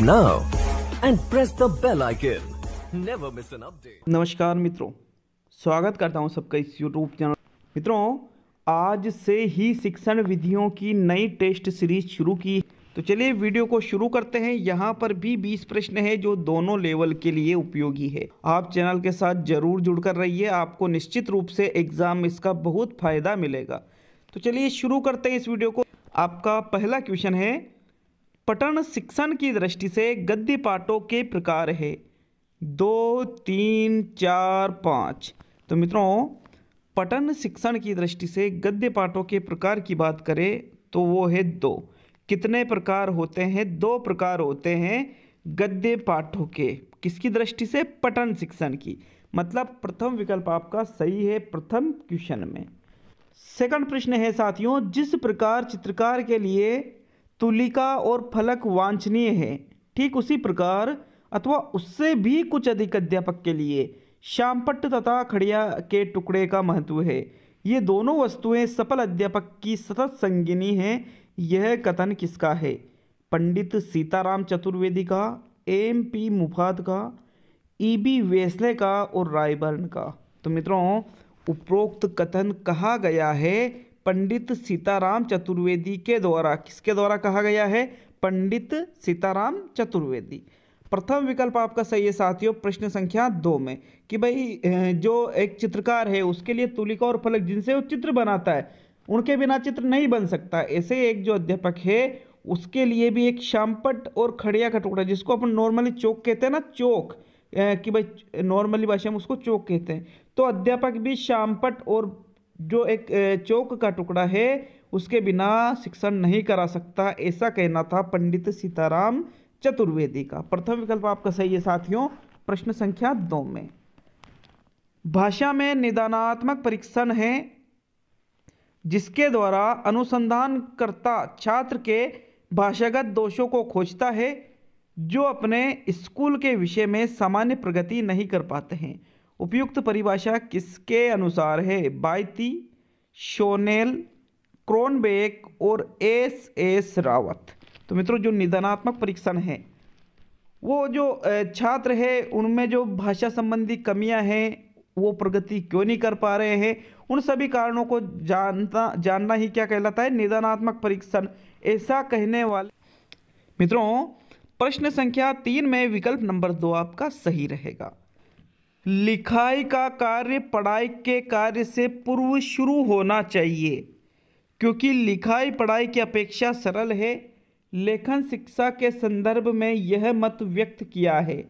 now and press the bell icon. Never miss an update. नमस्कार मित्रों, स्वागत करता हूं सबका इस YouTube चैनल। मित्रों, आज से ही शिक्षण विधियों की नई टेस्ट सीरीज शुरू की, तो चलिए वीडियो को शुरू करते हैं। यहाँ पर भी 20 प्रश्न है जो दोनों लेवल के लिए उपयोगी है। आप चैनल के साथ जरूर जुड़कर रहिए, आपको निश्चित रूप से एग्जाम इसका बहुत फायदा मिलेगा। तो चलिए शुरू करते हैं इस वीडियो को। आपका पहला क्वेश्चन है, पठन शिक्षण की दृष्टि से गद्य पाठों के प्रकार है 2, 3, 4, 5। तो मित्रों, पठन शिक्षण की दृष्टि से गद्य पाठों के प्रकार की बात करें तो वो है 2। कितने प्रकार होते हैं? 2 प्रकार होते हैं गद्य पाठों के। किसकी दृष्टि से? पठन शिक्षण की। मतलब प्रथम विकल्प आपका सही है प्रथम क्वेश्चन में। सेकंड प्रश्न है साथियों, जिस प्रकार चित्रकार के लिए तुलिका और फलक वांछनीय है, ठीक उसी प्रकार अथवा उससे भी कुछ अधिक अध्यापक के लिए श्यामपट्ट तथा खड़िया के टुकड़े का महत्व है। ये दोनों वस्तुएं सफल अध्यापक की सतत संगिनी हैं। यह कथन किसका है? पंडित सीताराम चतुर्वेदी का, MP मुफात का, EB वेस्ले का और रायबर्न का। तो मित्रों, उपरोक्त कथन कहा गया है पंडित सीताराम चतुर्वेदी के द्वारा। किसके द्वारा कहा गया है? पंडित सीताराम चतुर्वेदी। प्रथम विकल्प आपका सही है साथियों प्रश्न संख्या 2 में, कि भाई जो एक चित्रकार है उसके लिए तुलिका और फलक जिनसे वो चित्र बनाता है, उनके बिना चित्र नहीं बन सकता। ऐसे एक जो अध्यापक है उसके लिए भी एक श्यामपट्ट और खड़िया का टुकड़ा, जिसको अपन नॉर्मली चौक कहते हैं ना, चौक, कि भाई नॉर्मली भाषा में उसको चौक कहते हैं। तो अध्यापक भी श्यामपट्ट और जो एक चौक का टुकड़ा है उसके बिना शिक्षण नहीं करा सकता, ऐसा कहना था पंडित सीताराम चतुर्वेदी का। प्रथम विकल्प आपका सही है साथियों प्रश्न संख्या 2 में। भाषा में निदानात्मक परीक्षण है जिसके द्वारा अनुसंधानकर्ता छात्र के भाषागत दोषों को खोजता है जो अपने स्कूल के विषय में सामान्य प्रगति नहीं कर पाते हैं। उपयुक्त परिभाषा किसके अनुसार है? बायती, शोनेल, क्रोनबेक और S रावत। तो मित्रों, जो निदानात्मक परीक्षण है वो जो छात्र है उनमें जो भाषा संबंधी कमियां हैं, वो प्रगति क्यों नहीं कर पा रहे हैं, उन सभी कारणों को जानना ही क्या कहलाता है? निदानात्मक परीक्षण। ऐसा कहने वाले मित्रों, प्रश्न संख्या 3 में विकल्प नंबर 2 आपका सही रहेगा। लिखाई का कार्य पढ़ाई के कार्य से पूर्व शुरू होना चाहिए क्योंकि लिखाई पढ़ाई की अपेक्षा सरल है। लेखन शिक्षा के संदर्भ में यह मत व्यक्त किया है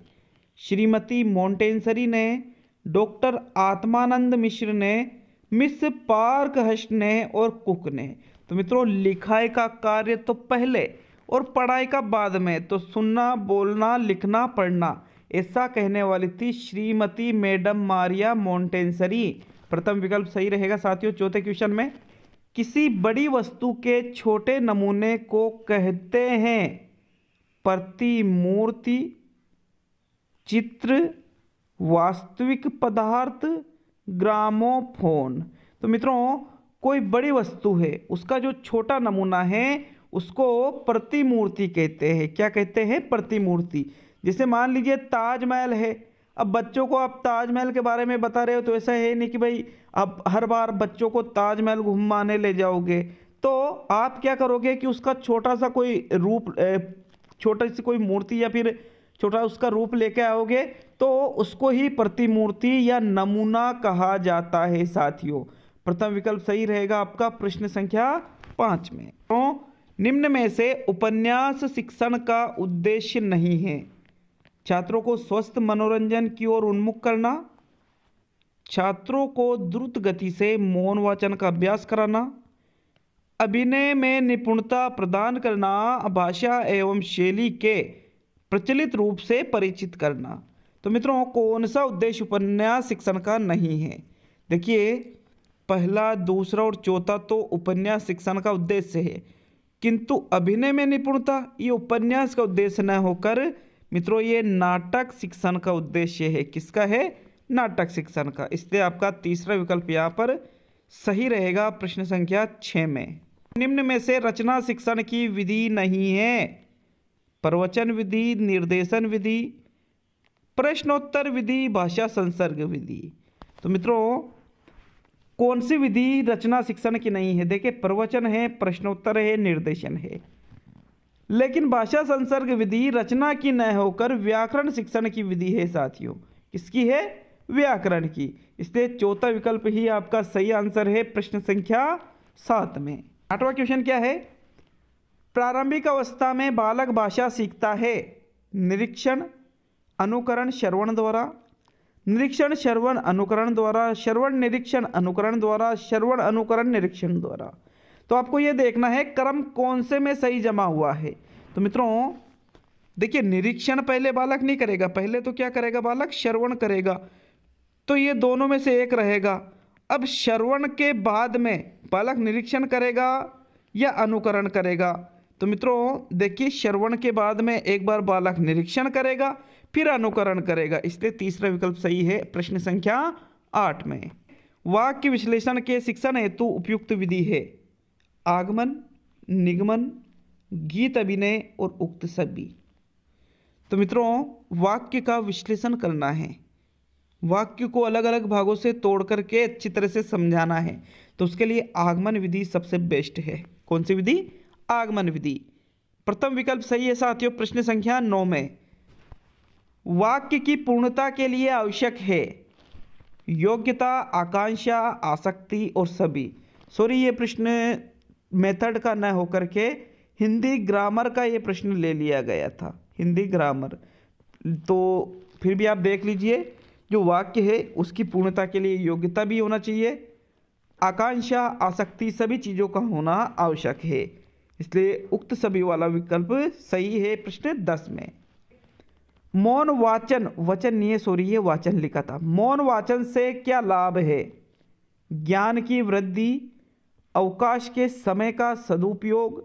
श्रीमती मोंटेसरी ने, डॉक्टर आत्मानंद मिश्र ने, मिस पार्कहर्स्ट ने और कुक ने। तो मित्रों, लिखाई का कार्य तो पहले और पढ़ाई का बाद में। तो सुनना, बोलना, लिखना, पढ़ना, ऐसा कहने वाली थी श्रीमती मैडम मारिया मोंटेसरी। प्रथम विकल्प सही रहेगा साथियों। चौथे क्वेश्चन में, किसी बड़ी वस्तु के छोटे नमूने को कहते हैं प्रतिमूर्ति, चित्र, वास्तविक पदार्थ, ग्रामोफोन। तो मित्रों, कोई बड़ी वस्तु है उसका जो छोटा नमूना है उसको प्रतिमूर्ति कहते हैं। क्या कहते हैं? प्रतिमूर्ति। जैसे मान लीजिए ताजमहल है, अब बच्चों को आप ताजमहल के बारे में बता रहे हो तो ऐसा है नहीं कि भाई अब हर बार बच्चों को ताजमहल घुमाने ले जाओगे। तो आप क्या करोगे कि उसका छोटा सा कोई रूप, छोटी सी कोई मूर्ति या फिर छोटा उसका रूप लेके आओगे, तो उसको ही प्रतिमूर्ति या नमूना कहा जाता है साथियों। प्रथम विकल्प सही रहेगा आपका प्रश्न संख्या 5 में। तो निम्न में से उपन्यास शिक्षण का उद्देश्य नहीं है? छात्रों को स्वस्थ मनोरंजन की ओर उन्मुख करना, छात्रों को द्रुत गति से मौन वाचन का अभ्यास कराना, अभिनय में निपुणता प्रदान करना, भाषा एवं शैली के प्रचलित रूप से परिचित करना। तो मित्रों, कौन सा उद्देश्य उपन्यास शिक्षण का नहीं है? देखिए, पहला, दूसरा और चौथा तो उपन्यास शिक्षण का उद्देश्य है, किंतु अभिनय में निपुणता ये उपन्यास का उद्देश्य न होकर मित्रों ये नाटक शिक्षण का उद्देश्य है। किसका है? नाटक शिक्षण का। इसलिए आपका तीसरा विकल्प यहाँ पर सही रहेगा प्रश्न संख्या 6 में। निम्न में से रचना शिक्षण की विधि नहीं है? प्रवचन विधि, निर्देशन विधि, प्रश्नोत्तर विधि, भाषा संसर्ग विधि। तो मित्रों कौन सी विधि रचना शिक्षण की नहीं है? देखिए प्रवचन है, प्रश्नोत्तर है, निर्देशन है, लेकिन भाषा संसर्ग विधि रचना की न होकर व्याकरण शिक्षण की विधि है साथियों। किसकी है? व्याकरण की। इसलिए चौथा विकल्प ही आपका सही आंसर है प्रश्न संख्या 7 में। 8वां क्वेश्चन क्या है? प्रारंभिक अवस्था में बालक भाषा सीखता है निरीक्षण, अनुकरण, श्रवण द्वारा, निरीक्षण, श्रवण, अनुकरण द्वारा, श्रवण, निरीक्षण, अनुकरण द्वारा, श्रवण, अनुकरण, निरीक्षण द्वारा। तो आपको यह देखना है क्रम कौन से में सही जमा हुआ है। तो मित्रों देखिए निरीक्षण पहले बालक नहीं करेगा, पहले तो क्या करेगा बालक? श्रवण करेगा, तो ये दोनों में से एक रहेगा। अब श्रवण के बाद में बालक निरीक्षण करेगा या अनुकरण करेगा? तो मित्रों देखिए श्रवण के बाद में एक बार बालक निरीक्षण करेगा फिर अनुकरण करेगा, इसलिए तीसरा विकल्प सही है प्रश्न संख्या 8 में। वाक्य विश्लेषण के शिक्षण हेतु उपयुक्त विधि है आगमन, निगमन, गीत अभिनय और उक्त सभी। तो मित्रों वाक्य का विश्लेषण करना है, वाक्य को अलग अलग भागों से तोड़ करके अच्छी तरह से समझाना है, तो उसके लिए आगमन विधि सबसे बेस्ट है। कौन सी विधि? आगमन विधि। प्रथम विकल्प सही है साथियों प्रश्न संख्या 9 में। वाक्य की पूर्णता के लिए आवश्यक है योग्यता, आकांक्षा, आसक्ति और सभी। सॉरी ये प्रश्न मेथड का न होकर के हिंदी ग्रामर का ये प्रश्न ले लिया गया था, हिंदी ग्रामर। तो फिर भी आप देख लीजिए जो वाक्य है उसकी पूर्णता के लिए योग्यता भी होना चाहिए, आकांक्षा, आसक्ति सभी चीज़ों का होना आवश्यक है, इसलिए उक्त सभी वाला विकल्प सही है प्रश्न 10 में। मौन वाचन, वचन नहीं है सॉरी ये वाचन लिखा था। मौन वाचन से क्या लाभ है? ज्ञान की वृद्धि, अवकाश के समय का सदुपयोग,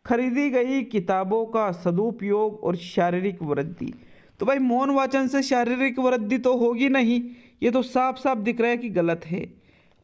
खरीदी गई किताबों का सदुपयोग और शारीरिक वृद्धि। तो भाई मौन वाचन से शारीरिक वृद्धि तो होगी नहीं, ये तो साफ साफ दिख रहा है कि गलत है।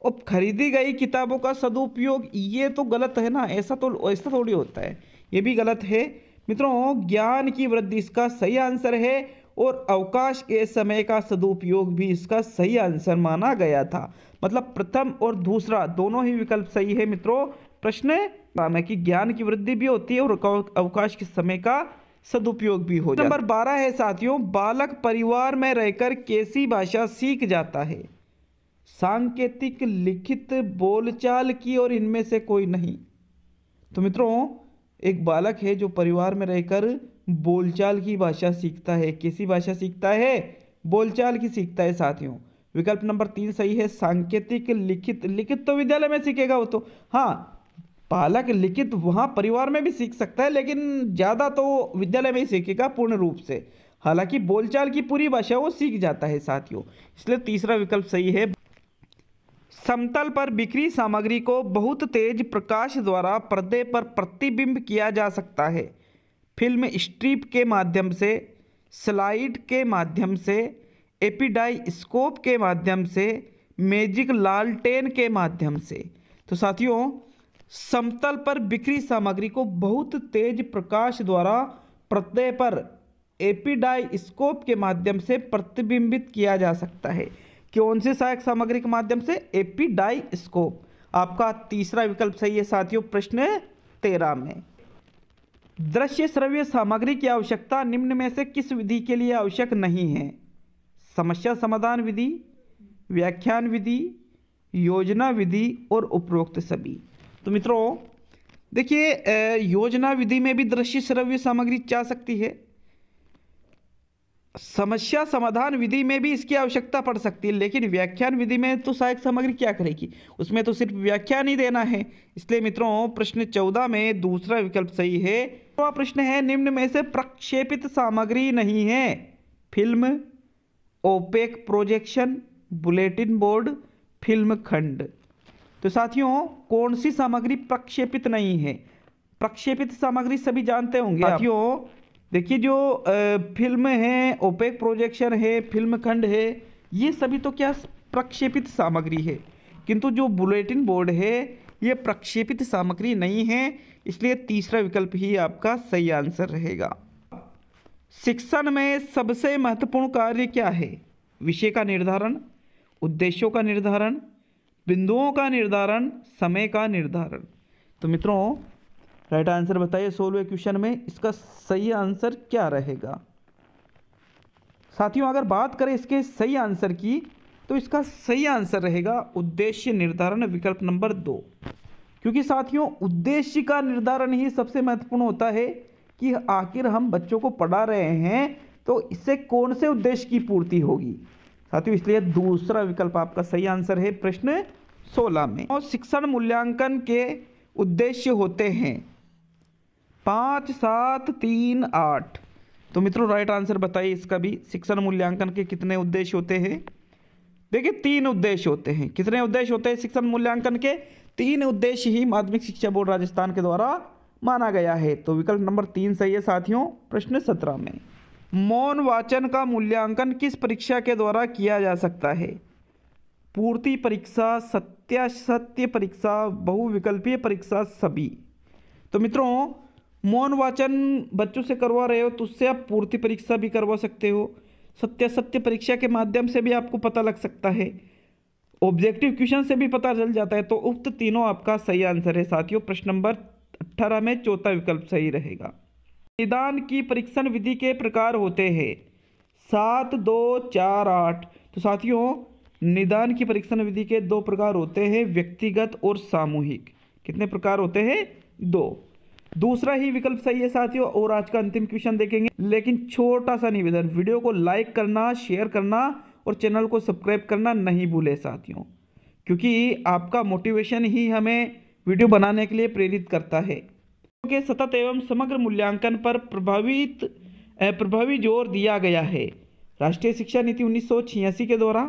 और खरीदी गई किताबों का सदुपयोग ये तो गलत है ना, ऐसा थोड़ी होता है, ये भी गलत है। मित्रों ज्ञान की वृद्धि इसका सही आंसर है और अवकाश के समय का सदुपयोग भी इसका सही आंसर माना गया था। मतलब प्रथम और दूसरा दोनों ही विकल्प सही है मित्रों प्रश्न में कि ज्ञान की वृद्धि भी होती है और अवकाश के समय का सदुपयोग भी हो जाता है। नंबर 12 है साथियों, बालक परिवार में रहकर कैसी भाषा सीख जाता है? सांकेतिक, लिखित, बोलचाल की और इनमें से कोई नहीं। तो मित्रों एक बालक है जो परिवार में रहकर बोलचाल की भाषा सीखता है। कैसी भाषा सीखता है? बोलचाल की सीखता है साथियों। विकल्प नंबर 3 सही है। सांकेतिक, लिखित, लिखित तो विद्यालय में सीखेगा वो तो, हाँ बालक लिखित वहाँ परिवार में भी सीख सकता है, लेकिन ज़्यादा तो विद्यालय में ही सीखेगा पूर्ण रूप से। हालांकि बोलचाल की पूरी भाषा वो सीख जाता है साथियों, इसलिए तीसरा विकल्प सही है। समतल पर बिखरी सामग्री को बहुत तेज प्रकाश द्वारा पर्दे पर प्रतिबिंब किया जा सकता है। फिल्म स्ट्रिप के माध्यम से, स्लाइड के माध्यम से, एपिडाइस्कोप के माध्यम से, मैजिक लालटेन के माध्यम से। तो साथियों समतल पर बिखरी सामग्री को बहुत तेज प्रकाश द्वारा पर्दे पर एपिडाइस्कोप के माध्यम से प्रतिबिंबित किया जा सकता है। कौन से सहायक सामग्री के माध्यम से? एपिडाइस्कोप। आपका तीसरा विकल्प सही है साथियों प्रश्न 13 में। दृश्य श्रव्य सामग्री की आवश्यकता निम्न में से किस विधि के लिए आवश्यक नहीं है? समस्या समाधान विधि, व्याख्यान विधि, योजना विधि और उपरोक्त सभी। तो मित्रों देखिए योजना विधि में भी दृश्य श्रव्य सामग्री जा सकती है, समस्या समाधान विधि में भी इसकी आवश्यकता पड़ सकती है, लेकिन व्याख्यान विधि में तो सहायक सामग्री क्या करेगी? उसमें तो सिर्फ व्याख्यान ही देना है। इसलिए मित्रों प्रश्न 14 में दूसरा विकल्प सही है। तो प्रश्न है निम्न में से प्रक्षेपित सामग्री नहीं है? Film, opaque projection, bulletin board, film खंड। तो साथियों कौन सी सामग्री प्रक्षेपित नहीं है? प्रक्षेपित सामग्री सभी जानते होंगे साथियों। देखिए जो फिल्म है, ओपेक प्रोजेक्शन है, फिल्म खंड है, ये सभी तो क्या प्रक्षेपित सामग्री है, किंतु जो बुलेटिन बोर्ड है ये प्रक्षेपित सामग्री नहीं है, इसलिए तीसरा विकल्प ही आपका सही आंसर रहेगा। शिक्षण में सबसे महत्वपूर्ण कार्य क्या है? विषय का निर्धारण, उद्देश्यों का निर्धारण, बिंदुओं का निर्धारण, समय का निर्धारण। तो मित्रों राइट आंसर बताइए 16वें क्वेश्चन में इसका सही आंसर क्या रहेगा। साथियों अगर बात करें इसके सही आंसर की तो इसका सही आंसर रहेगा उद्देश्य निर्धारण, विकल्प नंबर 2। क्योंकि साथियों उद्देश्य का निर्धारण ही सबसे महत्वपूर्ण होता है कि आखिर हम बच्चों को पढ़ा रहे हैं तो इससे कौन से उद्देश्य की पूर्ति होगी। साथियों इसलिए दूसरा विकल्प आपका सही आंसर है प्रश्न 16 में। और शिक्षण मूल्यांकन के उद्देश्य होते हैं 5, 7, 3, 8। तो मित्रों राइट आंसर बताइए इसका भी। शिक्षण मूल्यांकन के कितने उद्देश्य होते हैं? देखिए 3 उद्देश्य होते हैं। कितने उद्देश्य होते हैं शिक्षण मूल्यांकन के? 3 उद्देश्य ही माध्यमिक शिक्षा बोर्ड राजस्थान के द्वारा माना गया है। तो विकल्प नंबर 3 सही है साथियों प्रश्न 17 में। मौन वाचन का मूल्यांकन किस परीक्षा के द्वारा किया जा सकता है? पूर्ति परीक्षा, सत्यासत्य परीक्षा, बहुविकल्पीय परीक्षा, सभी। तो मित्रों मौन वाचन बच्चों से करवा रहे हो तो उससे आप पूर्ति परीक्षा भी करवा सकते हो, सत्यासत्य परीक्षा के माध्यम से भी आपको पता लग सकता है, ऑब्जेक्टिव क्वेश्चन से भी पता चल जाता है। तो उक्त तीनों आपका सही आंसर है साथियों। प्रश्न नंबर 18 में चौथा विकल्प सही रहेगा। निदान की परीक्षण विधि के प्रकार होते हैं 7, 2, 4, 8। तो साथियों निदान की परीक्षण विधि के 2 प्रकार होते हैं, व्यक्तिगत और सामूहिक। कितने प्रकार होते हैं? 2। दूसरा ही विकल्प सही है साथियों। और आज का अंतिम क्वेश्चन देखेंगे, लेकिन छोटा सा निवेदन, वीडियो को लाइक करना, शेयर करना और चैनल को सब्सक्राइब करना नहीं भूले साथियों, क्योंकि आपका मोटिवेशन ही हमें वीडियो बनाने के लिए प्रेरित करता है। के सतत एवं समग्र मूल्यांकन पर प्रभावी जोर दिया गया है राष्ट्रीय शिक्षा नीति 1986 के द्वारा।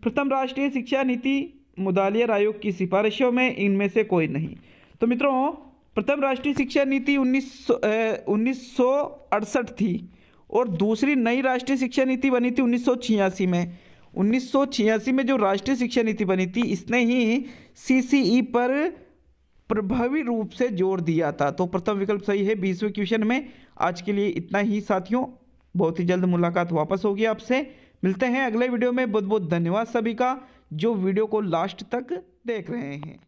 प्रथम राष्ट्रीय शिक्षा नीति मुदालियर आयोग की सिफारिशों में इनमें से कोई नहीं। तो मित्रों प्रथम राष्ट्रीय शिक्षा नीति 1968 थी और दूसरी नई राष्ट्रीय शिक्षा नीति बनी थी 1986 में। 1986 में जो राष्ट्रीय शिक्षा नीति बनी थी इसने ही सीसीई पर प्रभावी रूप से जोर दिया था। तो प्रथम विकल्प सही है 20वें क्वेश्चन में। आज के लिए इतना ही साथियों, बहुत ही जल्द मुलाकात वापस होगी आपसे। मिलते हैं अगले वीडियो में। बहुत बहुत धन्यवाद सभी का जो वीडियो को लास्ट तक देख रहे हैं।